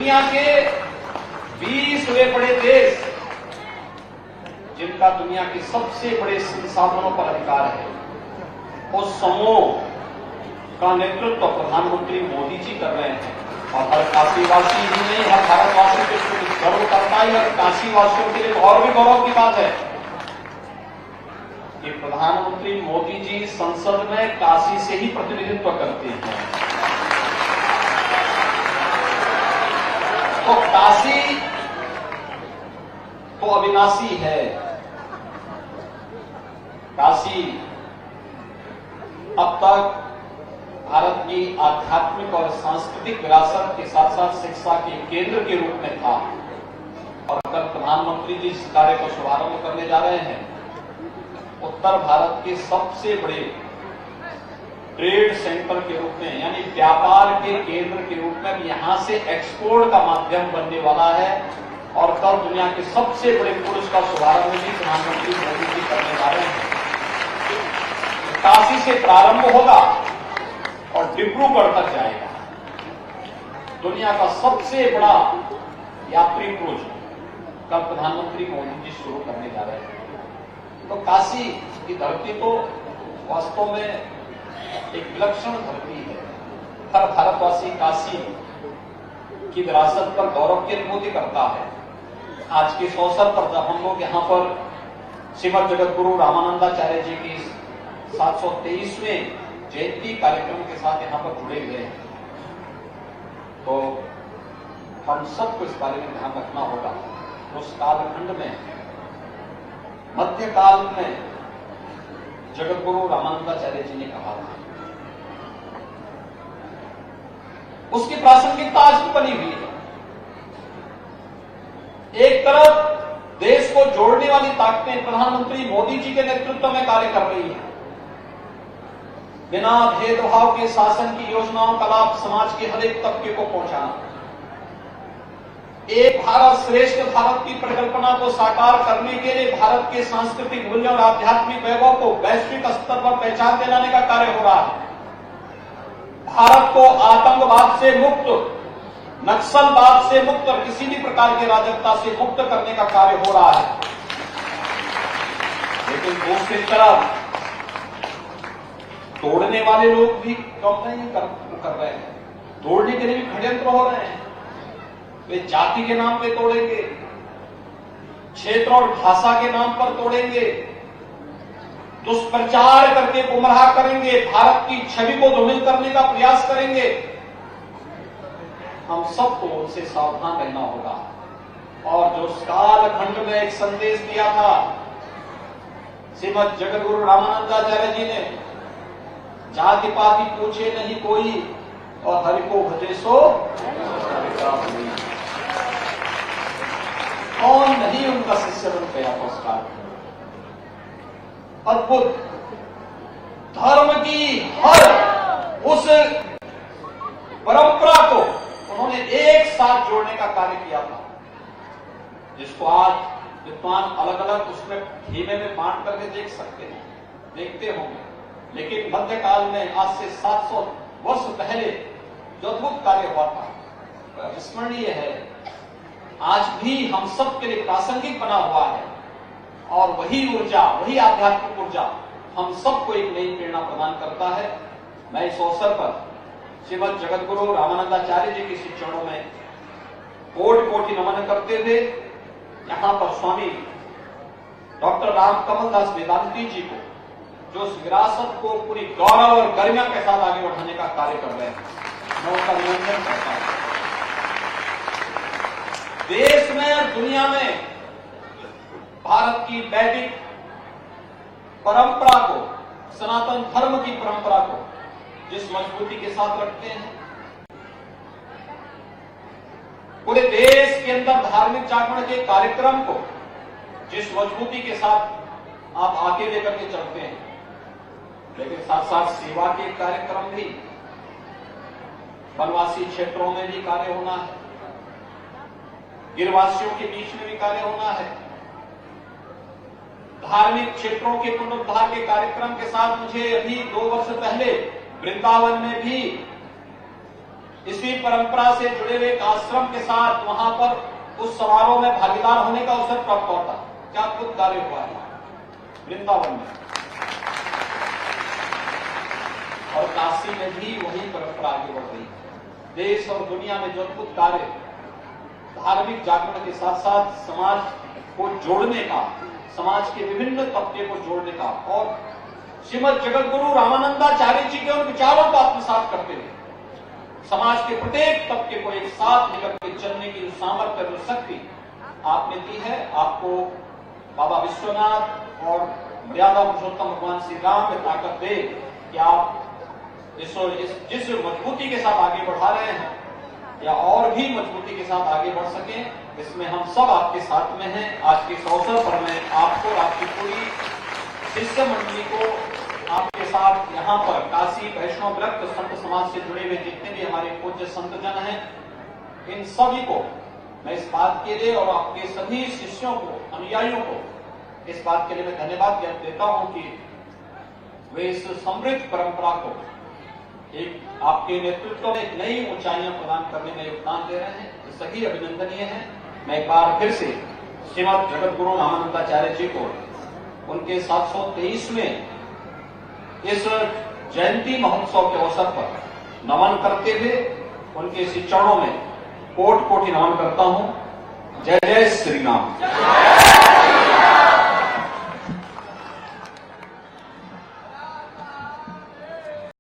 दुनिया के 20वें बड़े देश जिनका दुनिया के सबसे बड़े संसाधनों पर अधिकार है, उस समूह का नेतृत्व प्रधानमंत्री मोदी जी कर रहे हैं। और हर काशीवासी ही नहीं, हर भारतवासी के लिए गर्व करता है, हर काशीवासियों के लिए और भी गौरव की बात है कि प्रधानमंत्री मोदी जी संसद में काशी से ही प्रतिनिधित्व करते हैं। तो काशी तो अविनाशी है। काशी अब तक भारत की आध्यात्मिक और सांस्कृतिक विरासत के साथ साथ शिक्षा के केंद्र के रूप में था। और कल प्रधानमंत्री जी इस कार्य को शुभारंभ करने जा रहे हैं। उत्तर भारत के सबसे बड़े ट्रेड सेंटर के रूप में, यानी व्यापार के केंद्र के रूप में यहां से एक्सपोर्ट का माध्यम बनने वाला है। और कल दुनिया के सबसे बड़े पुरुष का शुभारंभ भी प्रधानमंत्री मोदी जी करने जा रहे हैं। काशी से प्रारंभ होगा और डिब्रूगढ़ तक जाएगा। दुनिया का सबसे बड़ा यात्री क्रूज कल प्रधानमंत्री मोदी जी शुरू करने जा रहे हैं। तो काशी की धरती तो वास्तव में एक विलक्षण धरती है। हर भारतवासी काशी की विरासत पर गौरव की अनुभूति करता है। आज के इस अवसर पर जब हम लोग यहाँ पर श्रीमद जगतगुरु रामानंदाचार्य जी की 723वें जयंती कार्यक्रम के साथ यहाँ पर जुड़े हुए हैं, तो हम सबको इस बारे में ध्यान रखना होगा। उस कालखंड में, मध्यकाल में जगतगुरु रामानंदाचार्य जी ने कहा था, उसकी प्रासंगिकता आज भी बनी हुई है। एक तरफ देश को जोड़ने वाली ताकतें प्रधानमंत्री मोदी जी के नेतृत्व में कार्य कर रही हैं। बिना भेदभाव के शासन की योजनाओं का लाभ समाज के हर एक तबके को पहुंचाना, एक भारत श्रेष्ठ भारत की परिकल्पना को साकार करने के लिए भारत के सांस्कृतिक मूल्यों और आध्यात्मिक वैभव को वैश्विक स्तर पर पहचान दिलाने का कार्य हो रहा है। भारत को आतंकवाद से मुक्त, नक्सलवाद से मुक्त और किसी भी प्रकार की अराजकता से मुक्त करने का कार्य हो रहा है। लेकिन दूसरी तरफ तोड़ने वाले लोग भी कम नहीं कर रहे हैं। तोड़ने के लिए भी षड्यंत्र हो रहे हैं। वे जाति के नाम पे तोड़ेंगे, क्षेत्र और भाषा के नाम पर तोड़ेंगे, दुष्प्रचार करके गुमराह करेंगे, भारत की छवि को धूमिल करने का प्रयास करेंगे। हम सबको उनसे सावधान रहना होगा। और जो कालखंड में एक संदेश दिया था श्रीमद जगतगुरु रामानंदाचार्य जी ने, जाति पाति पूछे नहीं कोई और हरि को भजे सो कौन नहीं उनका शिष्य बन गया था। उसका अद्भुत धर्म की हर उस परंपरा को उन्होंने एक साथ जोड़ने का कार्य किया था, जिसको आज विद्वान अलग अलग उसमें धीमे में बांट करके देख सकते हैं, देखते होंगे। लेकिन मध्यकाल में आज से 700 वर्ष पहले जो अद्भुत कार्य हुआ था स्मरणीय है, आज भी हम सब के लिए प्रासंगिक बना हुआ है। और वही ऊर्जा, वही आध्यात्मिक ऊर्जा हम सबको एक नई प्रेरणा प्रदान करता है। मैं इस अवसर पर श्रीमद जगतगुरु रामानंदाचार्य जी के श्री चरणों में कोटि कोटि नमन करते हुए यहाँ पर स्वामी डॉक्टर राम कमल दास वेदांती जी को, जो उस विरासत को पूरी गौरव और गरिमा के साथ आगे बढ़ाने का कार्य कर रहे हैं, मैं उनका अभिनंदन करता हूं। देश में और दुनिया में भारत की वैदिक परंपरा को, सनातन धर्म की परंपरा को जिस मजबूती के साथ रखते हैं, पूरे देश के अंदर धार्मिक जागरण के कार्यक्रम को जिस मजबूती के साथ आप आगे लेकर के चलते हैं, लेकिन साथ साथ सेवा के कार्यक्रम भी, वनवासी क्षेत्रों में भी कार्य होना है, गिरवासियों के बीच में भी कार्य होना है। धार्मिक क्षेत्रों के पुनरुद्धार के कार्यक्रम के साथ मुझे अभी 2 वर्ष पहले वृंदावन में भी इसी परंपरा से जुड़े हुए एक आश्रम के साथ वहां पर उस समारोह में भागीदार होने का अवसर प्राप्त होता। क्या अद्भुत कार्य हुआ है वृंदावन में, और काशी में भी वही परंपरा आगे बढ़ रही है। देश और दुनिया में जो अद्भुत कार्य धार्मिक जागरण के साथ साथ समाज को जोड़ने का, समाज के विभिन्न तबके को जोड़ने का, और श्रीमद जगतगुरु रामानंदाचार्य जी के उन विचारों को आत्मसात करते हुए समाज के प्रत्येक तबके को एक साथ लेकर के चलने की जो सामर्थ्य और शक्ति आपने दी है, आपको बाबा विश्वनाथ और मर्यादा पुरुषोत्तम भगवान श्री राम में ताकत दे कि आप जिस मजबूती के साथ आगे बढ़ा रहे हैं या और भी मजबूती के साथ आगे बढ़ सकें, इसमें हम सब आपके साथ में हैं। आज के इस अवसर पर मैं आपको और आपकी पूरी शिष्य मंडली को आपके साथ यहाँ पर काशी वैष्णव विरक्त संत समाज से जुड़े हुए जितने भी हमारे पूज्य संतजन हैं, इन सभी को मैं इस बात के लिए और आपके सभी शिष्यों को, अनुयायियों को इस बात के लिए मैं धन्यवाद देता हूं कि वे इस समृद्ध परंपरा को एक आपके नेतृत्व में एक नई ऊंचाइयां प्रदान करने में योगदान दे रहे हैं। ये सभी अभिनंदनीय है। मैं एक बार फिर से श्रीमद जगतगुरु रामानंदाचार्य जी को उनके 723वें इस जयंती महोत्सव के अवसर पर नमन करते हुए उनके इस चरणों में कोटि कोटि नमन करता हूं। जय जय श्री राम।